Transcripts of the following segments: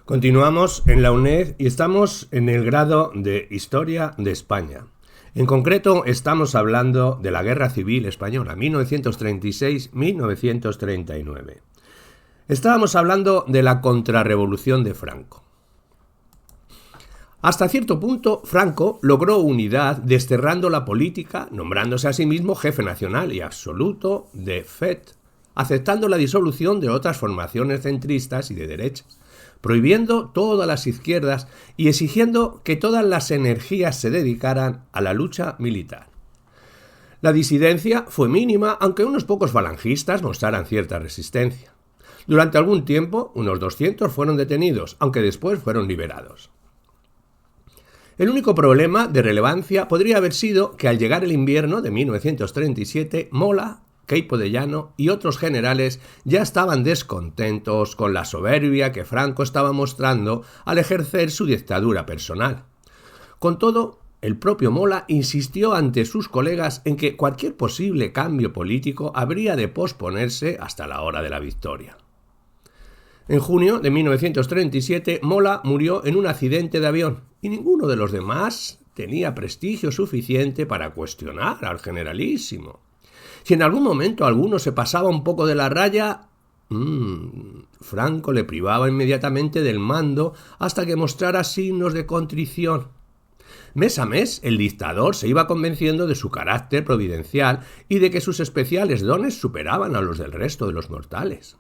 Continuamos en la UNED y estamos en el grado de Historia de España. En concreto, estamos hablando de la Guerra Civil Española, 1936-1939. Estábamos hablando de la contrarrevolución de Franco. Hasta cierto punto, Franco logró unidad desterrando la política, nombrándose a sí mismo jefe nacional y absoluto de FET, aceptando la disolución de otras formaciones centristas y de derecha, prohibiendo todas las izquierdas y exigiendo que todas las energías se dedicaran a la lucha militar. La disidencia fue mínima, aunque unos pocos falangistas mostraran cierta resistencia. Durante algún tiempo, unos 200 fueron detenidos, aunque después fueron liberados. El único problema de relevancia podría haber sido que al llegar el invierno de 1937, Mola, Queipo de Llano y otros generales ya estaban descontentos con la soberbia que Franco estaba mostrando al ejercer su dictadura personal. Con todo, el propio Mola insistió ante sus colegas en que cualquier posible cambio político habría de posponerse hasta la hora de la victoria. En junio de 1937, Mola murió en un accidente de avión y ninguno de los demás tenía prestigio suficiente para cuestionar al generalísimo. Si en algún momento alguno se pasaba un poco de la raya, Franco le privaba inmediatamente del mando hasta que mostrara signos de contrición. Mes a mes, el dictador se iba convenciendo de su carácter providencial y de que sus especiales dones superaban a los del resto de los mortales.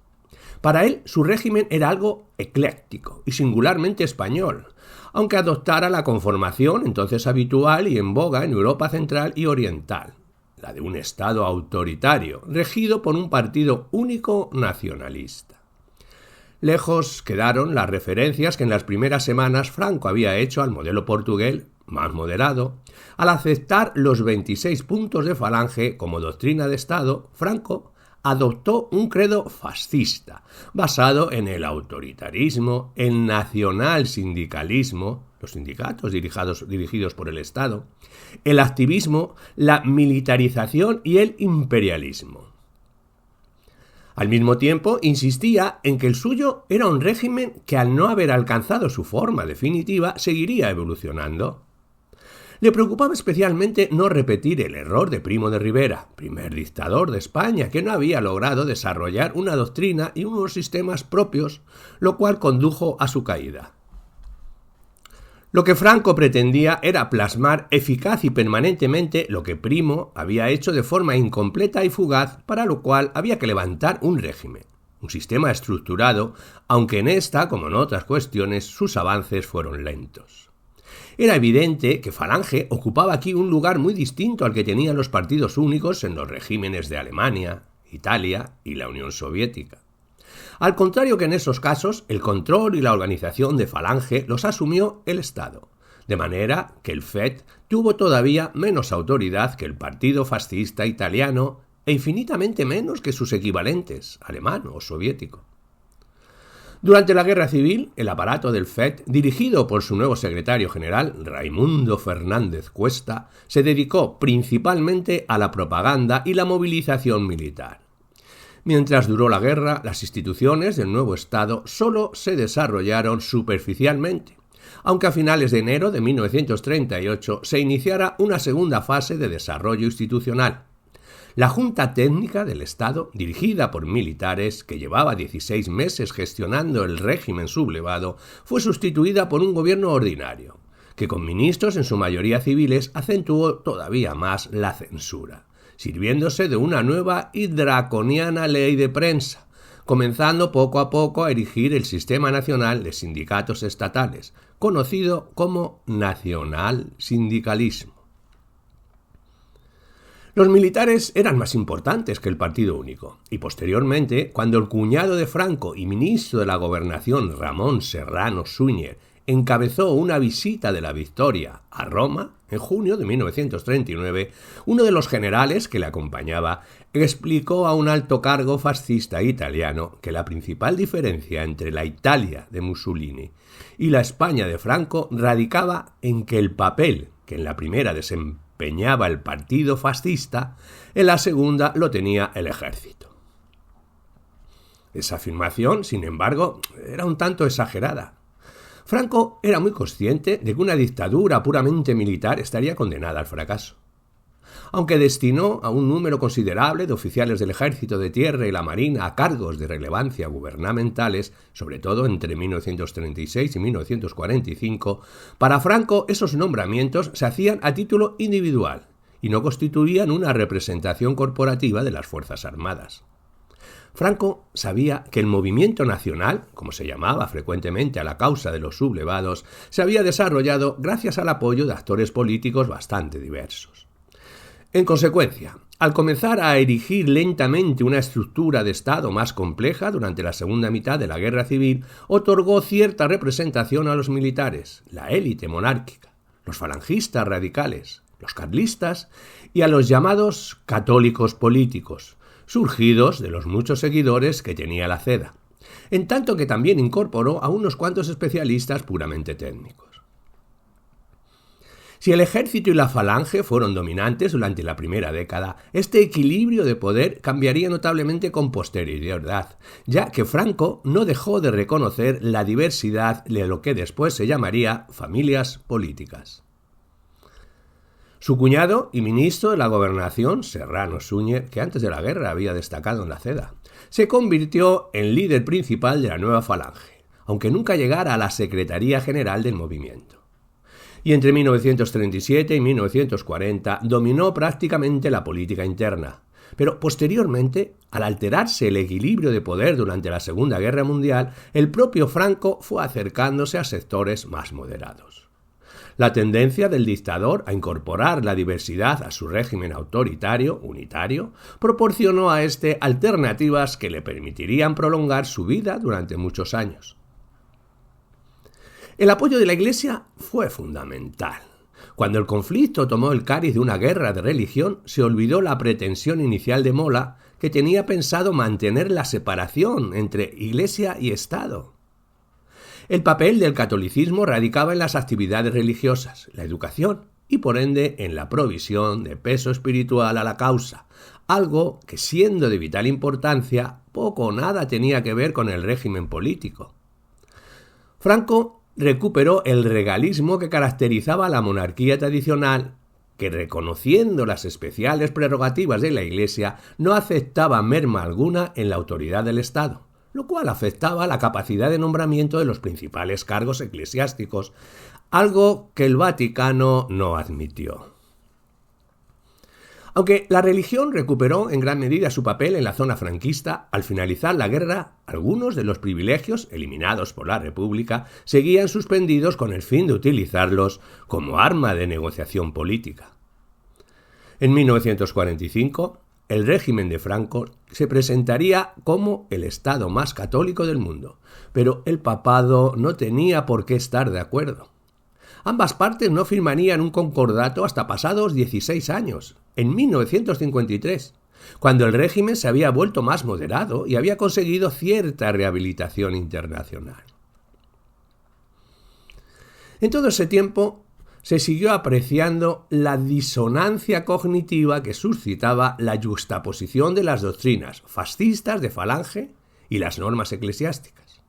Para él, su régimen era algo ecléctico y singularmente español, aunque adoptara la conformación entonces habitual y en boga en Europa central y oriental, la de un Estado autoritario, regido por un partido único nacionalista. Lejos quedaron las referencias que en las primeras semanas Franco había hecho al modelo portugués más moderado. Al aceptar los 26 puntos de Falange como doctrina de Estado, Franco adoptó un credo fascista, basado en el autoritarismo, el nacionalsindicalismo, los sindicatos dirigidos por el Estado, el activismo, la militarización y el imperialismo. Al mismo tiempo, insistía en que el suyo era un régimen que al no haber alcanzado su forma definitiva, seguiría evolucionando. Le preocupaba especialmente no repetir el error de Primo de Rivera, primer dictador de España, que no había logrado desarrollar una doctrina y unos sistemas propios, lo cual condujo a su caída. Lo que Franco pretendía era plasmar eficaz y permanentemente lo que Primo había hecho de forma incompleta y fugaz, para lo cual había que levantar un régimen, un sistema estructurado, aunque en esta, como en otras cuestiones, sus avances fueron lentos. Era evidente que Falange ocupaba aquí un lugar muy distinto al que tenían los partidos únicos en los regímenes de Alemania, Italia y la Unión Soviética. Al contrario que en esos casos, el control y la organización de Falange los asumió el Estado, de manera que el FET tuvo todavía menos autoridad que el partido fascista italiano e infinitamente menos que sus equivalentes, alemán o soviético. Durante la Guerra Civil, el aparato del FET, dirigido por su nuevo secretario general, Raimundo Fernández Cuesta, se dedicó principalmente a la propaganda y la movilización militar. Mientras duró la guerra, las instituciones del nuevo Estado solo se desarrollaron superficialmente, aunque a finales de enero de 1938 se iniciara una segunda fase de desarrollo institucional. La Junta Técnica del Estado, dirigida por militares, que llevaba 16 meses gestionando el régimen sublevado, fue sustituida por un gobierno ordinario, que con ministros en su mayoría civiles acentuó todavía más la censura, sirviéndose de una nueva y draconiana ley de prensa, comenzando poco a poco a erigir el Sistema Nacional de Sindicatos Estatales, conocido como nacionalsindicalismo. Los militares eran más importantes que el partido único, y posteriormente, cuando el cuñado de Franco y ministro de la Gobernación, Ramón Serrano Súñer, encabezó una visita de la Victoria a Roma, en junio de 1939, uno de los generales que le acompañaba explicó a un alto cargo fascista italiano que la principal diferencia entre la Italia de Mussolini y la España de Franco radicaba en que el papel que en la primera desempeñaba el partido fascista, en la segunda lo tenía el ejército. Esa afirmación, sin embargo, era un tanto exagerada. Franco era muy consciente de que una dictadura puramente militar estaría condenada al fracaso. Aunque destinó a un número considerable de oficiales del ejército de tierra y la marina a cargos de relevancia gubernamentales, sobre todo entre 1936 y 1945, para Franco esos nombramientos se hacían a título individual y no constituían una representación corporativa de las Fuerzas Armadas. Franco sabía que el movimiento nacional, como se llamaba frecuentemente a la causa de los sublevados, se había desarrollado gracias al apoyo de actores políticos bastante diversos. En consecuencia, al comenzar a erigir lentamente una estructura de Estado más compleja durante la segunda mitad de la Guerra Civil, otorgó cierta representación a los militares, la élite monárquica, los falangistas radicales, los carlistas y a los llamados católicos políticos, surgidos de los muchos seguidores que tenía la CEDA, en tanto que también incorporó a unos cuantos especialistas puramente técnicos. Si el ejército y la falange fueron dominantes durante la primera década, este equilibrio de poder cambiaría notablemente con posterioridad, ya que Franco no dejó de reconocer la diversidad de lo que después se llamaría familias políticas. Su cuñado y ministro de la Gobernación, Serrano Suñer, que antes de la guerra había destacado en la CEDA, se convirtió en líder principal de la nueva falange, aunque nunca llegara a la Secretaría General del movimiento. Y entre 1937 y 1940 dominó prácticamente la política interna. Pero posteriormente, al alterarse el equilibrio de poder durante la Segunda Guerra Mundial, el propio Franco fue acercándose a sectores más moderados. La tendencia del dictador a incorporar la diversidad a su régimen autoritario, unitario, proporcionó a este alternativas que le permitirían prolongar su vida durante muchos años. El apoyo de la Iglesia fue fundamental. Cuando el conflicto tomó el cariz de una guerra de religión, se olvidó la pretensión inicial de Mola, que tenía pensado mantener la separación entre Iglesia y Estado. El papel del catolicismo radicaba en las actividades religiosas, la educación y por ende en la provisión de peso espiritual a la causa, algo que, siendo de vital importancia, poco o nada tenía que ver con el régimen político. Franco recuperó el regalismo que caracterizaba a la monarquía tradicional, que, reconociendo las especiales prerrogativas de la Iglesia, no aceptaba merma alguna en la autoridad del Estado, lo cual afectaba la capacidad de nombramiento de los principales cargos eclesiásticos, algo que el Vaticano no admitió. Aunque la religión recuperó en gran medida su papel en la zona franquista, al finalizar la guerra, algunos de los privilegios eliminados por la República seguían suspendidos con el fin de utilizarlos como arma de negociación política. En 1945, el régimen de Franco se presentaría como el Estado más católico del mundo, pero el papado no tenía por qué estar de acuerdo. Ambas partes no firmarían un concordato hasta pasados 16 años, en 1953, cuando el régimen se había vuelto más moderado y había conseguido cierta rehabilitación internacional. En todo ese tiempo se siguió apreciando la disonancia cognitiva que suscitaba la yuxtaposición de las doctrinas fascistas de Falange y las normas eclesiásticas.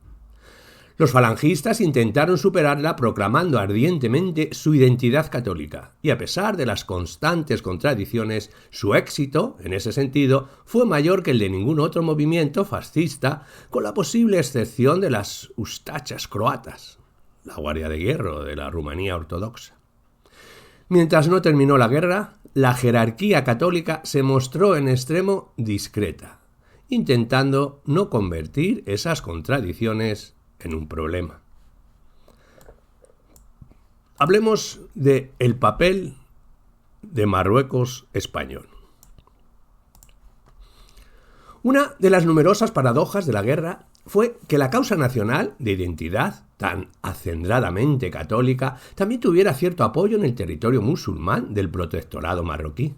Los falangistas intentaron superarla proclamando ardientemente su identidad católica, y a pesar de las constantes contradicciones, su éxito, en ese sentido, fue mayor que el de ningún otro movimiento fascista, con la posible excepción de las ustachas croatas, la Guardia de Hierro de la Rumanía ortodoxa. Mientras no terminó la guerra, la jerarquía católica se mostró en extremo discreta, intentando no convertir esas contradicciones en un problema. Hablemos de el papel de Marruecos español. Una de las numerosas paradojas de la guerra fue que la causa nacional de identidad, tan acendradamente católica, también tuviera cierto apoyo en el territorio musulmán del protectorado marroquí.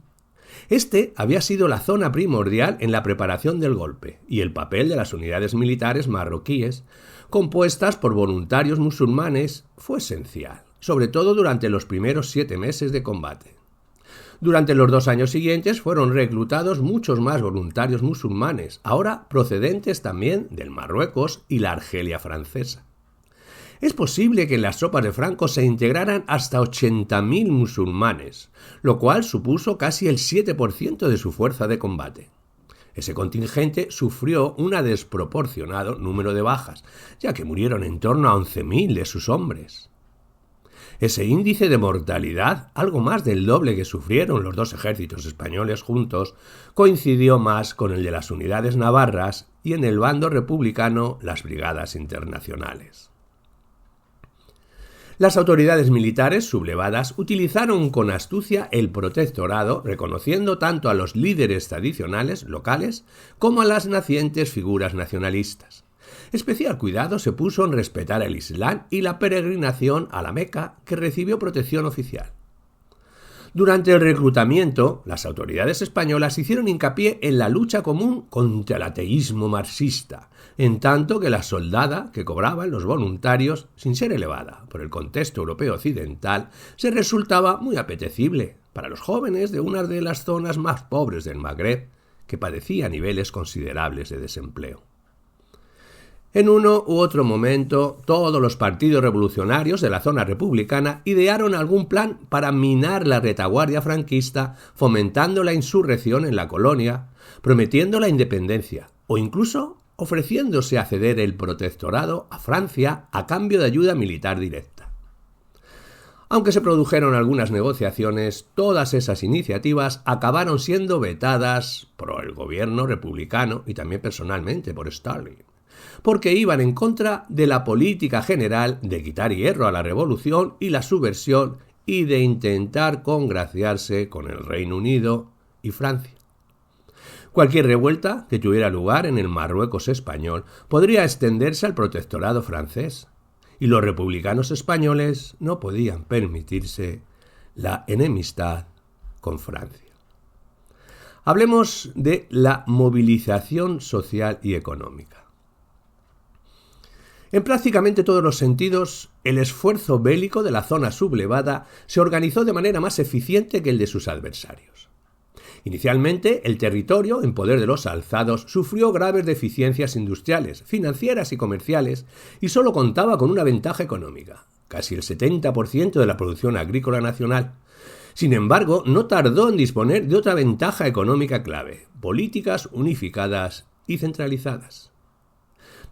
Este había sido la zona primordial en la preparación del golpe, y el papel de las unidades militares marroquíes, compuestas por voluntarios musulmanes, fue esencial, sobre todo durante los primeros 7 meses de combate. Durante los 2 años siguientes fueron reclutados muchos más voluntarios musulmanes, ahora procedentes también del Marruecos y la Argelia francesa. Es posible que en las tropas de Franco se integraran hasta 80.000 musulmanes, lo cual supuso casi el 7% de su fuerza de combate. Ese contingente sufrió un desproporcionado número de bajas, ya que murieron en torno a 11.000 de sus hombres. Ese índice de mortalidad, algo más del doble que sufrieron los dos ejércitos españoles juntos, coincidió más con el de las unidades navarras y en el bando republicano las brigadas internacionales. Las autoridades militares sublevadas utilizaron con astucia el protectorado, reconociendo tanto a los líderes tradicionales locales como a las nacientes figuras nacionalistas. Especial cuidado se puso en respetar el Islam y la peregrinación a la Meca, que recibió protección oficial. Durante el reclutamiento, las autoridades españolas hicieron hincapié en la lucha común contra el ateísmo marxista, en tanto que la soldada que cobraban los voluntarios, sin ser elevada por el contexto europeo occidental, se resultaba muy apetecible para los jóvenes de una de las zonas más pobres del Magreb, que padecía niveles considerables de desempleo. En uno u otro momento, todos los partidos revolucionarios de la zona republicana idearon algún plan para minar la retaguardia franquista, fomentando la insurrección en la colonia, prometiendo la independencia o incluso ofreciéndose a ceder el protectorado a Francia a cambio de ayuda militar directa. Aunque se produjeron algunas negociaciones, todas esas iniciativas acabaron siendo vetadas por el gobierno republicano y también personalmente por Stalin, porque iban en contra de la política general de quitar hierro a la revolución y la subversión y de intentar congraciarse con el Reino Unido y Francia. Cualquier revuelta que tuviera lugar en el Marruecos español podría extenderse al protectorado francés, y los republicanos españoles no podían permitirse la enemistad con Francia. Hablemos de la movilización social y económica. En prácticamente todos los sentidos, el esfuerzo bélico de la zona sublevada se organizó de manera más eficiente que el de sus adversarios. Inicialmente, el territorio, en poder de los alzados, sufrió graves deficiencias industriales, financieras y comerciales, y solo contaba con una ventaja económica, casi el 70% de la producción agrícola nacional. Sin embargo, no tardó en disponer de otra ventaja económica clave: políticas unificadas y centralizadas.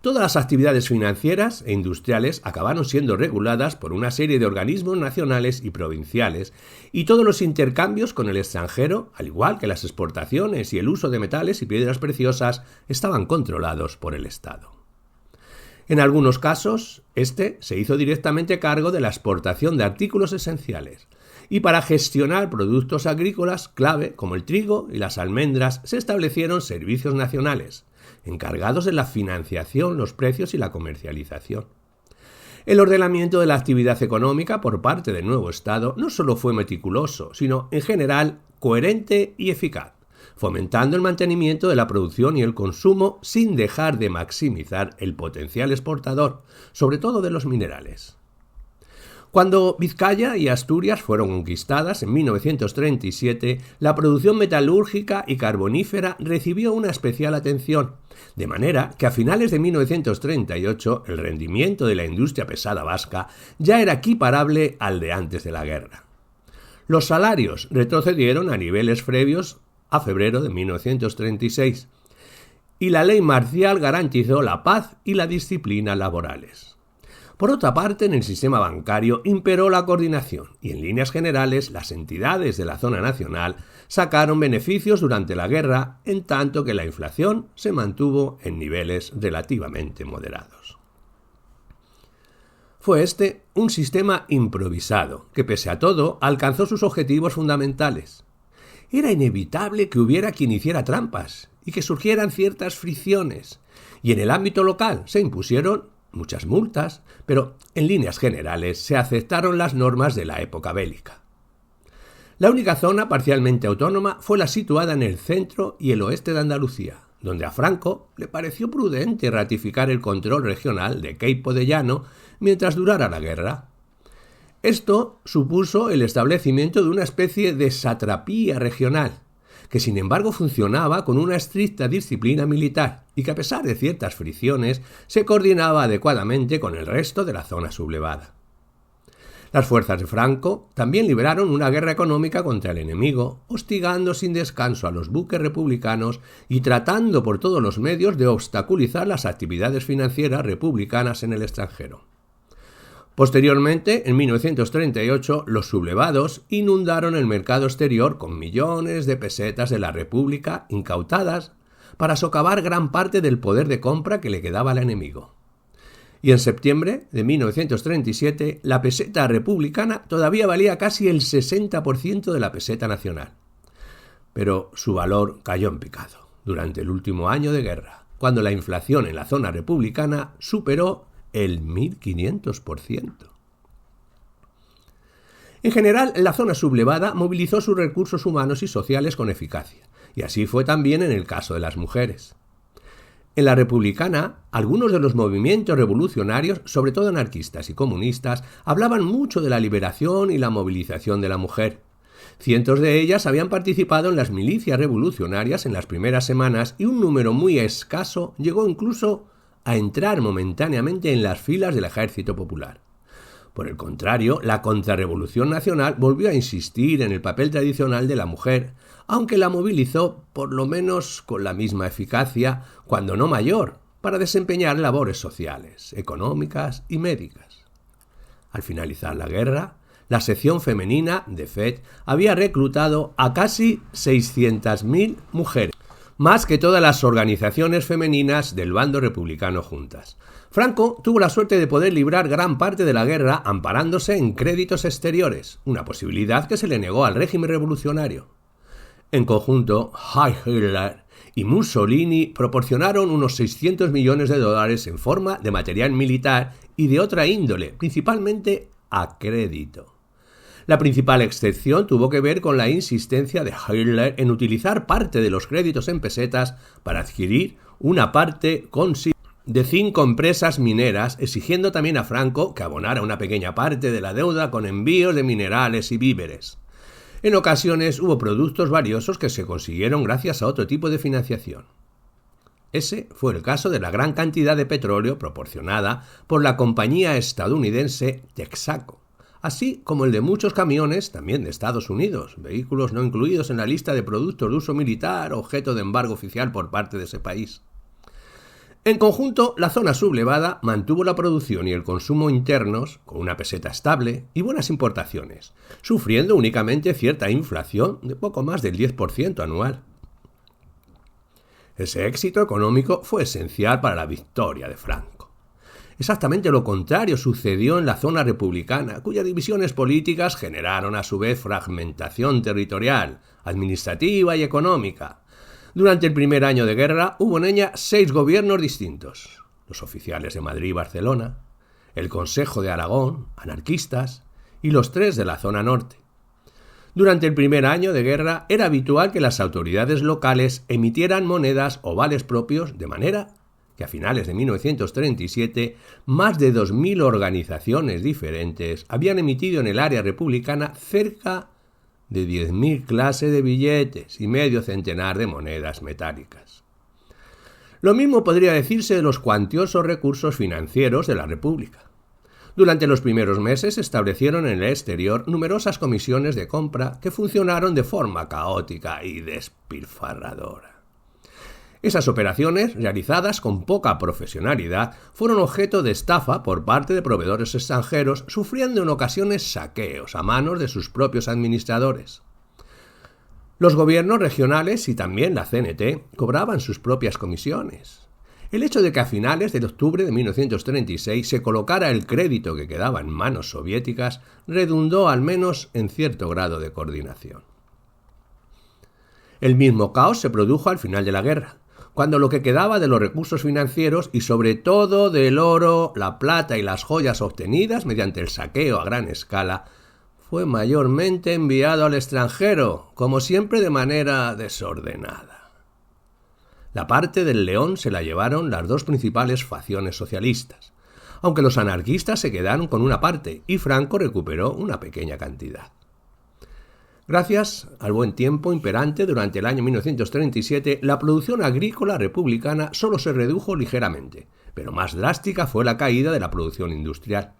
Todas las actividades financieras e industriales acabaron siendo reguladas por una serie de organismos nacionales y provinciales, y todos los intercambios con el extranjero, al igual que las exportaciones y el uso de metales y piedras preciosas, estaban controlados por el Estado. En algunos casos, este se hizo directamente cargo de la exportación de artículos esenciales, y para gestionar productos agrícolas clave como el trigo y las almendras se establecieron servicios nacionales, encargados de la financiación, los precios y la comercialización. El ordenamiento de la actividad económica por parte del nuevo Estado no solo fue meticuloso, sino, en general, coherente y eficaz, fomentando el mantenimiento de la producción y el consumo sin dejar de maximizar el potencial exportador, sobre todo de los minerales. Cuando Vizcaya y Asturias fueron conquistadas en 1937, la producción metalúrgica y carbonífera recibió una especial atención, de manera que a finales de 1938 el rendimiento de la industria pesada vasca ya era equiparable al de antes de la guerra. Los salarios retrocedieron a niveles previos a febrero de 1936, y la ley marcial garantizó la paz y la disciplina laborales. Por otra parte, en el sistema bancario imperó la coordinación y, en líneas generales, las entidades de la zona nacional sacaron beneficios durante la guerra, en tanto que la inflación se mantuvo en niveles relativamente moderados. Fue este un sistema improvisado, que pese a todo alcanzó sus objetivos fundamentales. Era inevitable que hubiera quien hiciera trampas y que surgieran ciertas fricciones, y en el ámbito local se impusieron muchas multas, pero en líneas generales se aceptaron las normas de la época bélica. La única zona parcialmente autónoma fue la situada en el centro y el oeste de Andalucía, donde a Franco le pareció prudente ratificar el control regional de Queipo de Llano mientras durara la guerra. Esto supuso el establecimiento de una especie de satrapía regional, que sin embargo funcionaba con una estricta disciplina militar y que a pesar de ciertas fricciones se coordinaba adecuadamente con el resto de la zona sublevada. Las fuerzas de Franco también libraron una guerra económica contra el enemigo, hostigando sin descanso a los buques republicanos y tratando por todos los medios de obstaculizar las actividades financieras republicanas en el extranjero. Posteriormente, en 1938, los sublevados inundaron el mercado exterior con millones de pesetas de la República incautadas para socavar gran parte del poder de compra que le quedaba al enemigo. Y en septiembre de 1937, la peseta republicana todavía valía casi el 60% de la peseta nacional. Pero su valor cayó en picado durante el último año de guerra, cuando la inflación en la zona republicana superó el 1500%. En general, la zona sublevada movilizó sus recursos humanos y sociales con eficacia, y así fue también en el caso de las mujeres. En la republicana, algunos de los movimientos revolucionarios, sobre todo anarquistas y comunistas, hablaban mucho de la liberación y la movilización de la mujer. Cientos de ellas habían participado en las milicias revolucionarias en las primeras semanas y un número muy escaso llegó incluso a entrar momentáneamente en las filas del Ejército Popular. Por el contrario, la contrarrevolución nacional volvió a insistir en el papel tradicional de la mujer, aunque la movilizó por lo menos con la misma eficacia, cuando no mayor, para desempeñar labores sociales, económicas y médicas. Al finalizar la guerra, la sección femenina de FET había reclutado a casi 600.000 mujeres, más que todas las organizaciones femeninas del bando republicano juntas. Franco tuvo la suerte de poder librar gran parte de la guerra amparándose en créditos exteriores, una posibilidad que se le negó al régimen revolucionario. En conjunto, Hitler y Mussolini proporcionaron unos 600 millones de dólares en forma de material militar y de otra índole, principalmente a crédito. La principal excepción tuvo que ver con la insistencia de Hitler en utilizar parte de los créditos en pesetas para adquirir una parte de 5 empresas mineras, exigiendo también a Franco que abonara una pequeña parte de la deuda con envíos de minerales y víveres. En ocasiones hubo productos valiosos que se consiguieron gracias a otro tipo de financiación. Ese fue el caso de la gran cantidad de petróleo proporcionada por la compañía estadounidense Texaco, así como el de muchos camiones, también de Estados Unidos, vehículos no incluidos en la lista de productos de uso militar objeto de embargo oficial por parte de ese país. En conjunto, la zona sublevada mantuvo la producción y el consumo internos con una peseta estable y buenas importaciones, sufriendo únicamente cierta inflación de poco más del 10% anual. Ese éxito económico fue esencial para la victoria de Franco. Exactamente lo contrario sucedió en la zona republicana, cuyas divisiones políticas generaron a su vez fragmentación territorial, administrativa y económica. Durante el primer año de guerra hubo en ella 6 gobiernos distintos: los oficiales de Madrid y Barcelona, el Consejo de Aragón, anarquistas, y los 3 de la zona norte. Durante el primer año de guerra era habitual que las autoridades locales emitieran monedas o vales propios, de manera que a finales de 1937 más de 2.000 organizaciones diferentes habían emitido en el área republicana cerca de 10.000 clases de billetes y medio centenar de monedas metálicas. Lo mismo podría decirse de los cuantiosos recursos financieros de la República. Durante los primeros meses se establecieron en el exterior numerosas comisiones de compra que funcionaron de forma caótica y despilfarradora. Esas operaciones, realizadas con poca profesionalidad, fueron objeto de estafa por parte de proveedores extranjeros, sufriendo en ocasiones saqueos a manos de sus propios administradores. Los gobiernos regionales y también la CNT cobraban sus propias comisiones. El hecho de que a finales de octubre de 1936 se colocara el crédito que quedaba en manos soviéticas redundó al menos en cierto grado de coordinación. El mismo caos se produjo al final de la guerra, cuando lo que quedaba de los recursos financieros y sobre todo del oro, la plata y las joyas obtenidas mediante el saqueo a gran escala fue mayormente enviado al extranjero, como siempre de manera desordenada. La parte del león se la llevaron las 2 principales facciones socialistas, aunque los anarquistas se quedaron con una parte y Franco recuperó una pequeña cantidad. Gracias al buen tiempo imperante durante el año 1937, la producción agrícola republicana solo se redujo ligeramente, pero más drástica fue la caída de la producción industrial.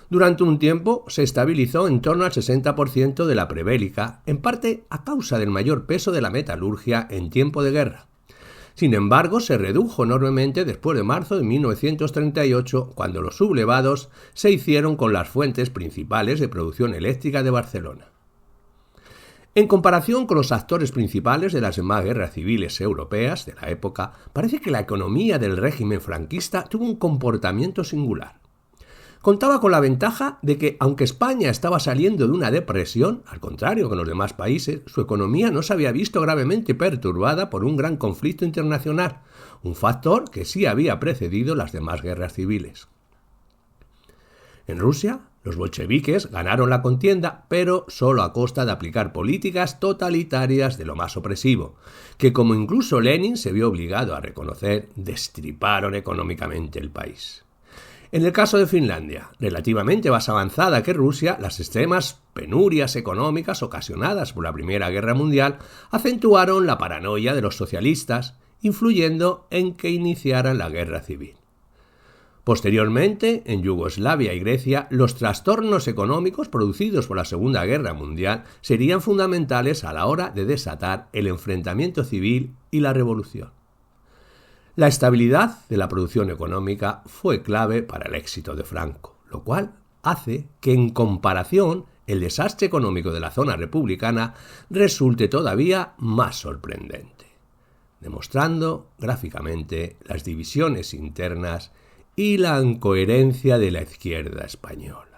Durante un tiempo se estabilizó en torno al 60% de la prebélica, en parte a causa del mayor peso de la metalurgia en tiempo de guerra. Sin embargo, se redujo enormemente después de marzo de 1938, cuando los sublevados se hicieron con las fuentes principales de producción eléctrica de Barcelona. En comparación con los actores principales de las demás guerras civiles europeas de la época, parece que la economía del régimen franquista tuvo un comportamiento singular. Contaba con la ventaja de que, aunque España estaba saliendo de una depresión, al contrario que en los demás países, su economía no se había visto gravemente perturbada por un gran conflicto internacional, un factor que sí había precedido las demás guerras civiles. En Rusia, los bolcheviques ganaron la contienda, pero solo a costa de aplicar políticas totalitarias de lo más opresivo, que, como incluso Lenin se vio obligado a reconocer, destriparon económicamente el país. En el caso de Finlandia, relativamente más avanzada que Rusia, las extremas penurias económicas ocasionadas por la Primera Guerra Mundial acentuaron la paranoia de los socialistas, influyendo en que iniciaran la guerra civil. Posteriormente, en Yugoslavia y Grecia, los trastornos económicos producidos por la Segunda Guerra Mundial serían fundamentales a la hora de desatar el enfrentamiento civil y la revolución. La estabilidad de la producción económica fue clave para el éxito de Franco, lo cual hace que, en comparación, el desastre económico de la zona republicana resulte todavía más sorprendente, demostrando gráficamente las divisiones internas y la incoherencia de la izquierda española.